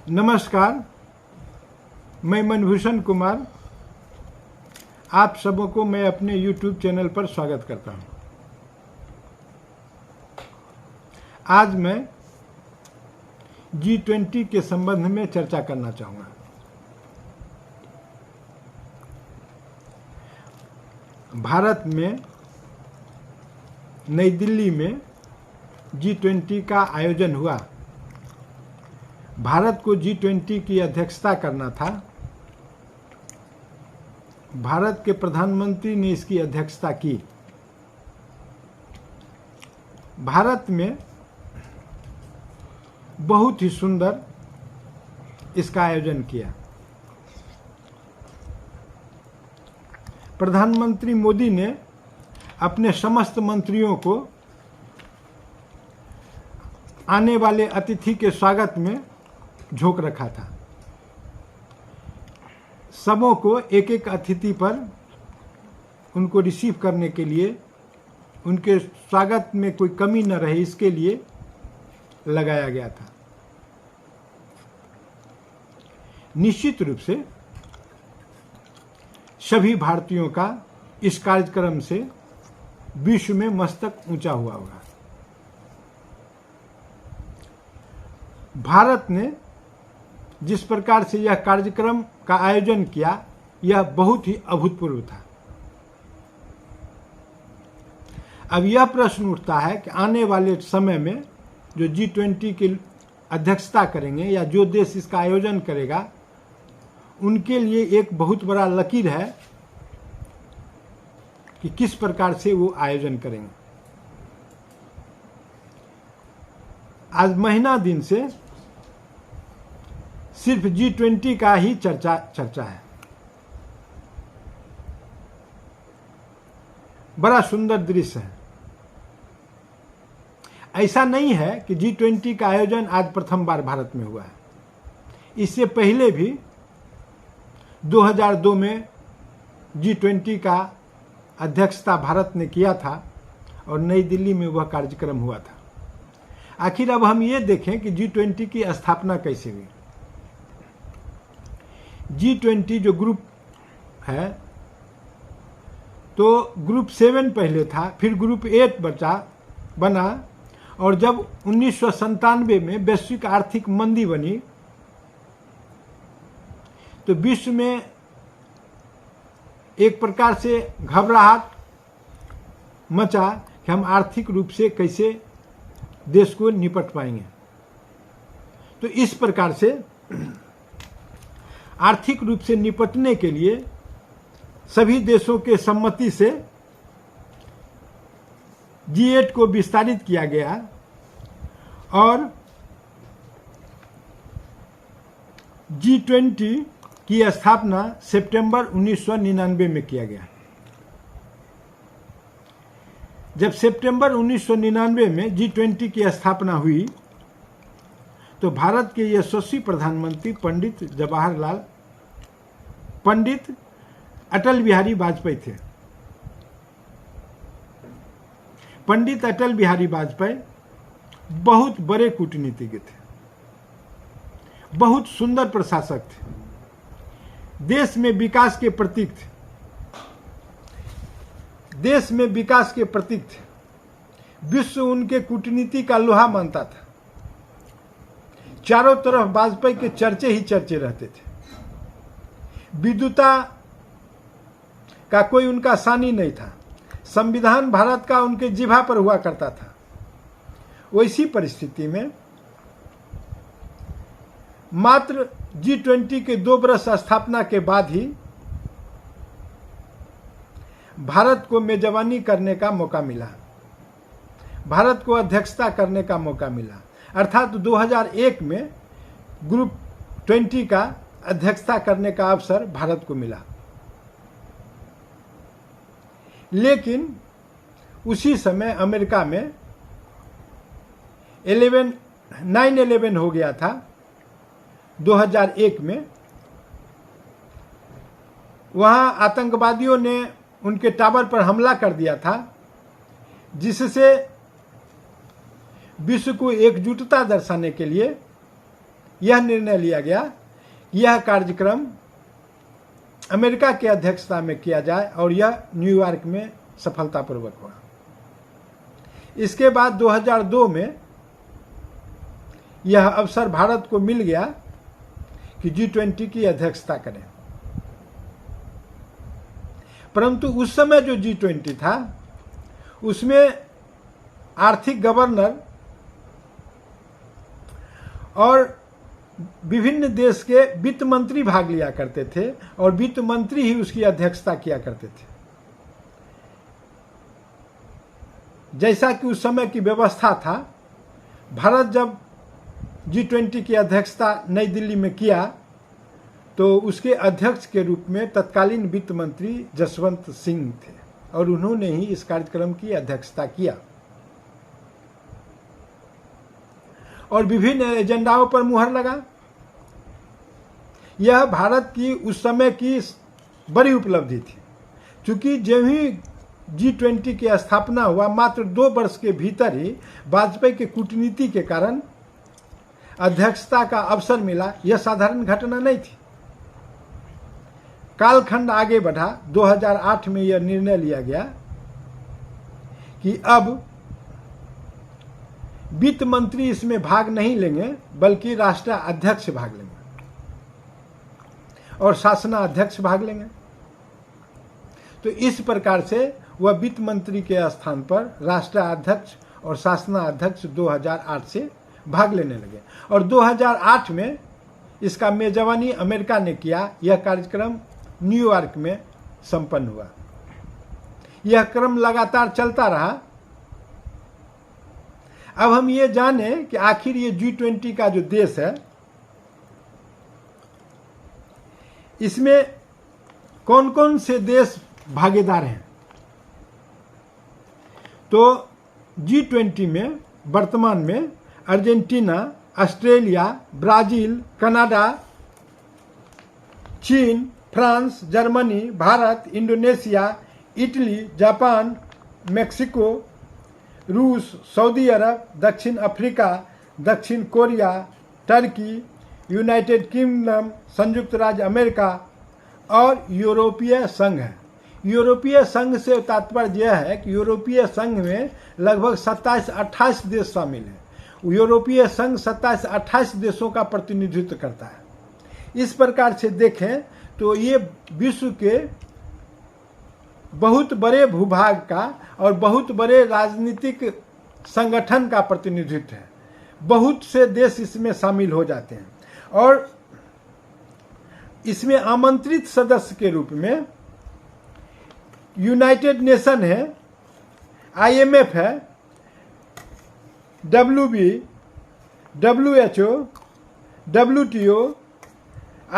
नमस्कार, मैं मनभूषण कुमार। आप सबों को मैं अपने YouTube चैनल पर स्वागत करता हूं। आज मैं G20 के संबंध में चर्चा करना चाहूँगा। भारत में नई दिल्ली में G20 का आयोजन हुआ। भारत को G20 की अध्यक्षता करना था। भारत के प्रधानमंत्री ने इसकी अध्यक्षता की। भारत में बहुत ही सुंदर इसका आयोजन किया। प्रधानमंत्री मोदी ने अपने समस्त मंत्रियों को आने वाले अतिथि के स्वागत में झोंक रखा था। सबों को एक एक अतिथि पर उनको रिसीव करने के लिए, उनके स्वागत में कोई कमी न रहे, इसके लिए लगाया गया था। निश्चित रूप से सभी भारतीयों का इस कार्यक्रम से विश्व में मस्तक ऊंचा हुआ होगा। भारत ने जिस प्रकार से यह कार्यक्रम का आयोजन किया, यह बहुत ही अभूतपूर्व था। अब यह प्रश्न उठता है कि आने वाले समय में जो G20 की अध्यक्षता करेंगे या जो देश इसका आयोजन करेगा, उनके लिए एक बहुत बड़ा लकीर है कि किस प्रकार से वो आयोजन करेंगे। आज महीना दिन से सिर्फ G20 का ही चर्चा है। बड़ा सुंदर दृश्य है। ऐसा नहीं है कि G20 का आयोजन आज प्रथम बार भारत में हुआ है। इससे पहले भी 2002 में G20 का अध्यक्षता भारत ने किया था और नई दिल्ली में वह कार्यक्रम हुआ था। आखिर अब हम ये देखें कि G20 की स्थापना कैसे हुई। G20 जो ग्रुप है, तो ग्रुप 7 पहले था, फिर ग्रुप 8 बना, और जब 1997 में वैश्विक आर्थिक मंदी बनी तो विश्व में एक प्रकार से घबराहट मचा कि हम आर्थिक रूप से कैसे देश को निपट पाएंगे। तो इस प्रकार से आर्थिक रूप से निपटने के लिए सभी देशों के सम्मति से G8 को विस्तारित किया गया और G20 की स्थापना सितंबर 1999 में किया गया। जब सितंबर 1999 में G20 की स्थापना हुई तो भारत के यशस्वी प्रधानमंत्री पंडित अटल बिहारी वाजपेयी थे। पंडित अटल बिहारी वाजपेयी बहुत बड़े कूटनीतिज्ञ थे, बहुत सुंदर प्रशासक थे, देश में विकास के प्रतीक थे। देश में विकास के प्रतीक थे। विश्व उनके कूटनीति का लोहा मानता था। चारों तरफ वाजपेयी के चर्चे ही चर्चे रहते थे। विद्वता का कोई उनका सानी नहीं था। संविधान भारत का उनके जिह्वा पर हुआ करता था। वैसी परिस्थिति में मात्र G20 के 2 वर्ष स्थापना के बाद ही भारत को मेजबानी करने का मौका मिला, भारत को अध्यक्षता करने का मौका मिला। अर्थात 2001 में ग्रुप 20 का अध्यक्षता करने का अवसर भारत को मिला। लेकिन उसी समय अमेरिका में 9/11 हो गया था 2001 में। वहां आतंकवादियों ने उनके टावर पर हमला कर दिया था, जिससे विश्व को एकजुटता दर्शाने के लिए यह निर्णय लिया गया कि यह कार्यक्रम अमेरिका की अध्यक्षता में किया जाए और यह न्यूयॉर्क में सफलतापूर्वक हुआ। इसके बाद 2002 में यह अवसर भारत को मिल गया कि G20 की अध्यक्षता करें। परंतु उस समय जो G20 था उसमें आर्थिक गवर्नर और विभिन्न देश के वित्त मंत्री भाग लिया करते थे और वित्त मंत्री ही उसकी अध्यक्षता किया करते थे। जैसा कि उस समय की व्यवस्था था, भारत जब G20 की अध्यक्षता नई दिल्ली में किया तो उसके अध्यक्ष के रूप में तत्कालीन वित्त मंत्री जसवंत सिंह थे और उन्होंने ही इस कार्यक्रम की अध्यक्षता किया और विभिन्न एजेंडाओं पर मुहर लगा। यह भारत की उस समय की बड़ी उपलब्धि थी, क्योंकि जब ही G20 की स्थापना हुआ मात्र 2 वर्ष के भीतर ही वाजपेयी के कूटनीति के कारण अध्यक्षता का अवसर मिला। यह साधारण घटना नहीं थी। कालखंड आगे बढ़ा। 2008 में यह निर्णय लिया गया कि अब वित्त मंत्री इसमें भाग नहीं लेंगे बल्कि राष्ट्रीय अध्यक्ष भाग लेंगे और शासना अध्यक्ष भाग लेंगे। तो इस प्रकार से वह वित्त मंत्री के स्थान पर राष्ट्रीय अध्यक्ष और शासना अध्यक्ष 2008 से भाग लेने लगे और 2008 में इसका मेजबानी अमेरिका ने किया। यह कार्यक्रम न्यूयॉर्क में संपन्न हुआ। यह क्रम लगातार चलता रहा। अब हम ये जाने कि आखिर ये G20 का जो देश है इसमें कौन कौन से देश भागीदार हैं। तो G20 में वर्तमान में अर्जेंटीना, ऑस्ट्रेलिया, ब्राजील, कनाडा, चीन, France, Germany, Bharat, Indonesia, Italy, Japan, Mexico, रूस, सऊदी अरब, दक्षिण अफ्रीका, दक्षिण कोरिया, टर्की, यूनाइटेड किंगडम, संयुक्त राज्य अमेरिका और यूरोपीय संघ है। यूरोपीय संघ से तात्पर्य यह है कि यूरोपीय संघ में लगभग 27-28 देश शामिल हैं। यूरोपीय संघ 27-28 देशों का प्रतिनिधित्व करता है। इस प्रकार से देखें तो ये विश्व के बहुत बड़े भूभाग का और बहुत बड़े राजनीतिक संगठन का प्रतिनिधित्व है। बहुत से देश इसमें शामिल हो जाते हैं और इसमें आमंत्रित सदस्य के रूप में यूनाइटेड नेशन है, IMF है, WB, WHO, WTO,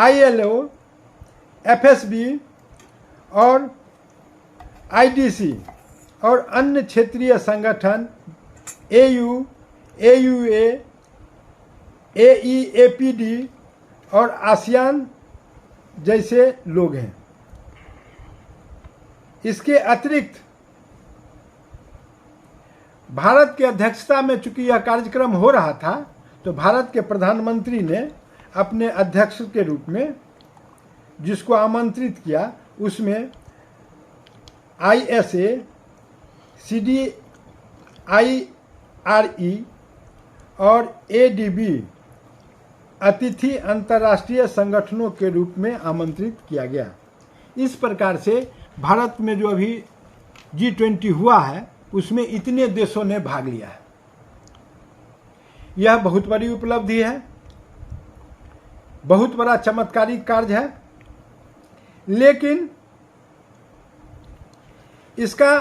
ILO, FSB और IDC और अन्य क्षेत्रीय संगठन AU, AUA, AEAPD और आसियान जैसे लोग हैं। इसके अतिरिक्त भारत की अध्यक्षता में चूंकि यह कार्यक्रम हो रहा था तो भारत के प्रधानमंत्री ने अपने अध्यक्ष के रूप में जिसको आमंत्रित किया उसमें ISA, CDIRE और ADB अतिथि अंतर्राष्ट्रीय संगठनों के रूप में आमंत्रित किया गया। इस प्रकार से भारत में जो अभी G20 हुआ है उसमें इतने देशों ने भाग लिया है। यह बहुत बड़ी उपलब्धि है, बहुत बड़ा चमत्कारिक कार्य है, लेकिन इसका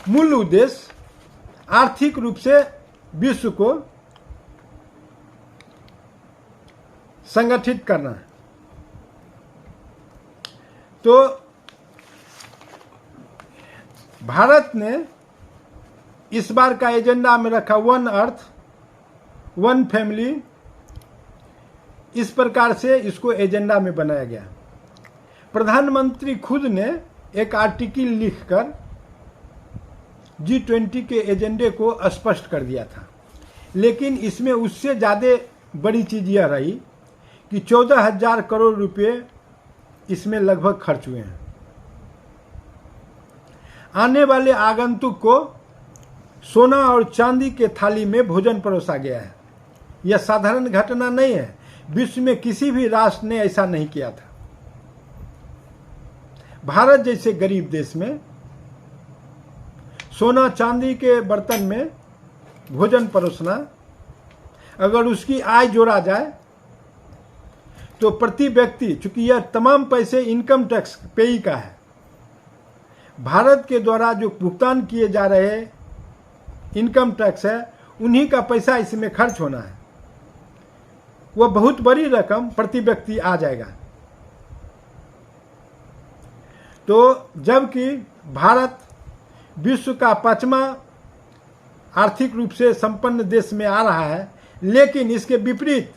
मूल उद्देश्य आर्थिक रूप से विश्व को संगठित करना है। तो भारत ने इस बार का एजेंडा में रखा वन अर्थ वन फैमिली। इस प्रकार से इसको एजेंडा में बनाया गया। प्रधानमंत्री खुद ने एक आर्टिकल लिखकर G20 के एजेंडे को स्पष्ट कर दिया था। लेकिन इसमें उससे ज़्यादा बड़ी चीज़ यह रही कि 14,000 करोड़ रुपए इसमें लगभग खर्च हुए हैं। आने वाले आगंतुक को सोना और चांदी के थाली में भोजन परोसा गया है। यह साधारण घटना नहीं है, विश्व में किसी भी राष्ट्र ने ऐसा नहीं किया था। भारत जैसे गरीब देश में सोना चांदी के बर्तन में भोजन परोसना, अगर उसकी आय जोड़ा जाए तो प्रति व्यक्ति, चूंकि यह तमाम पैसे इनकम टैक्स पेई का है, भारत के द्वारा जो भुगतान किए जा रहे इनकम टैक्स है उन्हीं का पैसा इसमें खर्च होना है, वह बहुत बड़ी रकम प्रति व्यक्ति आ जाएगा। तो जबकि भारत विश्व का 5वां आर्थिक रूप से संपन्न देश में आ रहा है, लेकिन इसके विपरीत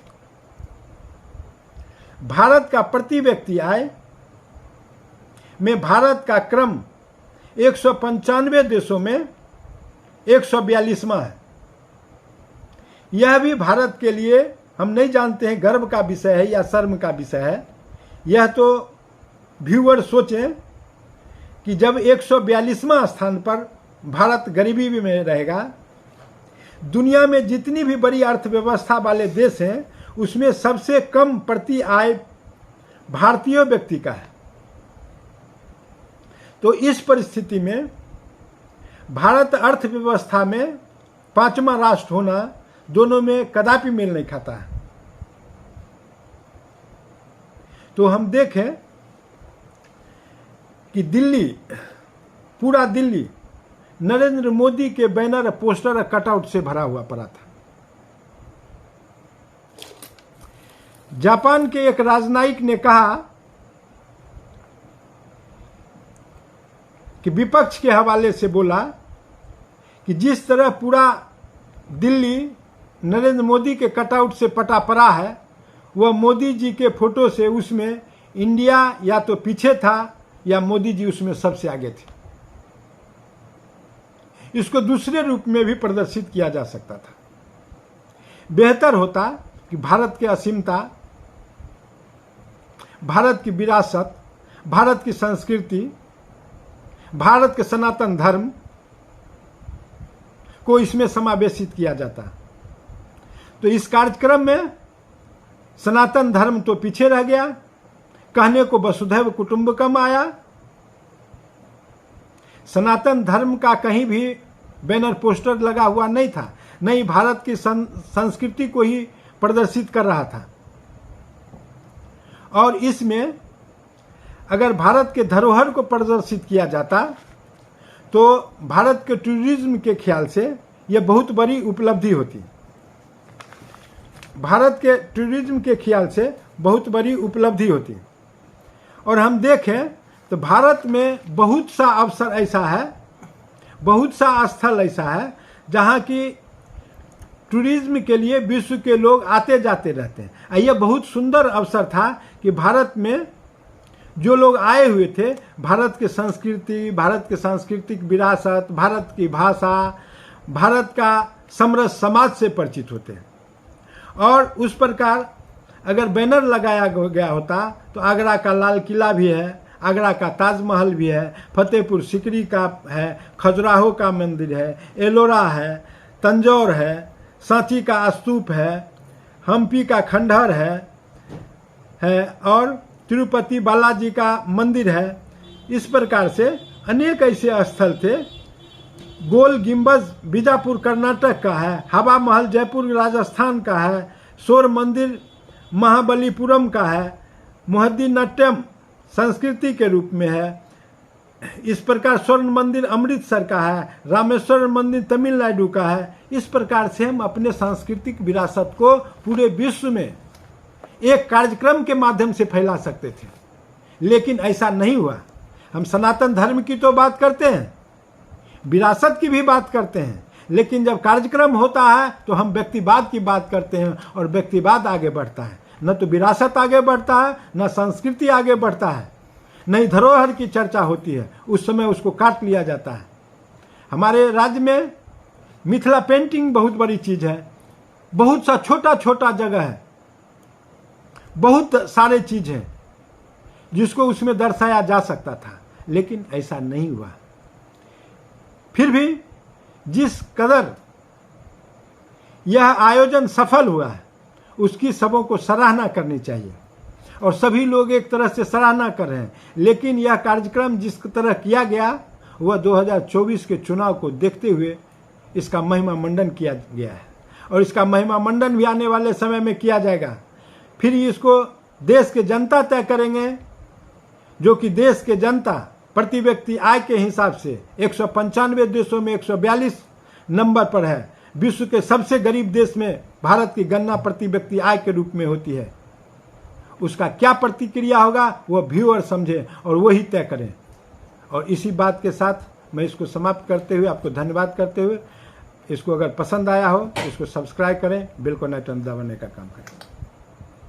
भारत का प्रति व्यक्ति आय में भारत का क्रम 195 देशों में 142वां है। यह भी भारत के लिए, हम नहीं जानते हैं गर्व का विषय है या शर्म का विषय है। यह तो व्यूअर सोचें कि जब 142वां स्थान पर भारत गरीबी में रहेगा, दुनिया में जितनी भी बड़ी अर्थव्यवस्था वाले देश हैं उसमें सबसे कम प्रति आय भारतीय व्यक्ति का है। तो इस परिस्थिति में भारत अर्थव्यवस्था में 5वां राष्ट्र होना दोनों में कदापि मेल नहीं खाता है। तो हम देखें कि दिल्ली, पूरा दिल्ली नरेंद्र मोदी के बैनर, पोस्टर, कटआउट से भरा हुआ पड़ा था। जापान के एक राजनयिक ने कहा कि विपक्ष के हवाले से बोला कि जिस तरह पूरा दिल्ली नरेंद्र मोदी के कटआउट से पटा पड़ा है, वह मोदी जी के फोटो से उसमें इंडिया या तो पीछे था या मोदी जी उसमें सबसे आगे थे। इसको दूसरे रूप में भी प्रदर्शित किया जा सकता था। बेहतर होता कि भारत की असीमता, भारत की विरासत, भारत की संस्कृति, भारत के सनातन धर्म को इसमें समावेशित किया जाता। तो इस कार्यक्रम में सनातन धर्म तो पीछे रह गया, कहने को वसुधैव कुटुंबकम आया। सनातन धर्म का कहीं भी बैनर पोस्टर लगा हुआ नहीं था, नहीं भारत की संस्कृति को ही प्रदर्शित कर रहा था। और इसमें अगर भारत के धरोहर को प्रदर्शित किया जाता तो भारत के टूरिज्म के ख्याल से यह बहुत बड़ी उपलब्धि होती। भारत के टूरिज्म के ख्याल से बहुत बड़ी उपलब्धि होती। और हम देखें तो भारत में बहुत सा अवसर ऐसा है, बहुत सा स्थल ऐसा है जहाँ की टूरिज्म के लिए विश्व के लोग आते जाते रहते हैं। यह बहुत सुंदर अवसर था कि भारत में जो लोग आए हुए थे, भारत की संस्कृति, भारत के सांस्कृतिक विरासत, भारत की भाषा, भारत का समरस समाज से परिचित होते हैं। और उस प्रकार अगर बैनर लगाया गया होता तो आगरा का लाल किला भी है, आगरा का ताजमहल भी है, फतेहपुर सिकरी का है, खजुराहो का मंदिर है, एलोरा है, तंजौर है, सांची का स्तूप है, हम्पी का खंडहर है और तिरुपति बालाजी का मंदिर है। इस प्रकार से अनेक ऐसे स्थल थे। गोल गिम्बज बीजापुर कर्नाटक का है, हवा महल जयपुर राजस्थान का है, शोर मंदिर महाबलीपुरम का है, मोहिनीअट्टम संस्कृति के रूप में है। इस प्रकार स्वर्ण मंदिर अमृतसर का है, रामेश्वर मंदिर तमिलनाडु का है। इस प्रकार से हम अपने सांस्कृतिक विरासत को पूरे विश्व में एक कार्यक्रम के माध्यम से फैला सकते थे, लेकिन ऐसा नहीं हुआ। हम सनातन धर्म की तो बात करते हैं, विरासत की भी बात करते हैं, लेकिन जब कार्यक्रम होता है तो हम व्यक्तिवाद की बात करते हैं और व्यक्तिवाद आगे बढ़ता है। न तो विरासत आगे बढ़ता है, न संस्कृति आगे बढ़ता है, न ही धरोहर की चर्चा होती है। उस समय उसको काट लिया जाता है। हमारे राज्य में मिथिला पेंटिंग बहुत बड़ी चीज़ है। बहुत सा छोटा छोटा जगह है, बहुत सारे चीज हैं जिसको उसमें दर्शाया जा सकता था, लेकिन ऐसा नहीं हुआ। फिर भी जिस कदर यह आयोजन सफल हुआ है उसकी सबों को सराहना करनी चाहिए और सभी लोग एक तरह से सराहना कर रहे हैं। लेकिन यह कार्यक्रम जिस तरह किया गया वह 2024 के चुनाव को देखते हुए इसका महिमा मंडन किया गया है और इसका महिमा मंडन भी आने वाले समय में किया जाएगा। फिर इसको देश के जनता तय करेंगे, जो कि देश के जनता प्रति व्यक्ति आय के हिसाब से 195 देशों में 142 नंबर पर है। विश्व के सबसे गरीब देश में भारत की गणना प्रति व्यक्ति आय के रूप में होती है। उसका क्या प्रतिक्रिया होगा वह व्यूअर समझे और वही तय करें। और इसी बात के साथ मैं इसको समाप्त करते हुए आपको धन्यवाद करते हुए, इसको अगर पसंद आया हो तो इसको सब्सक्राइब करें, बेल को आइकन दबाने का काम करें।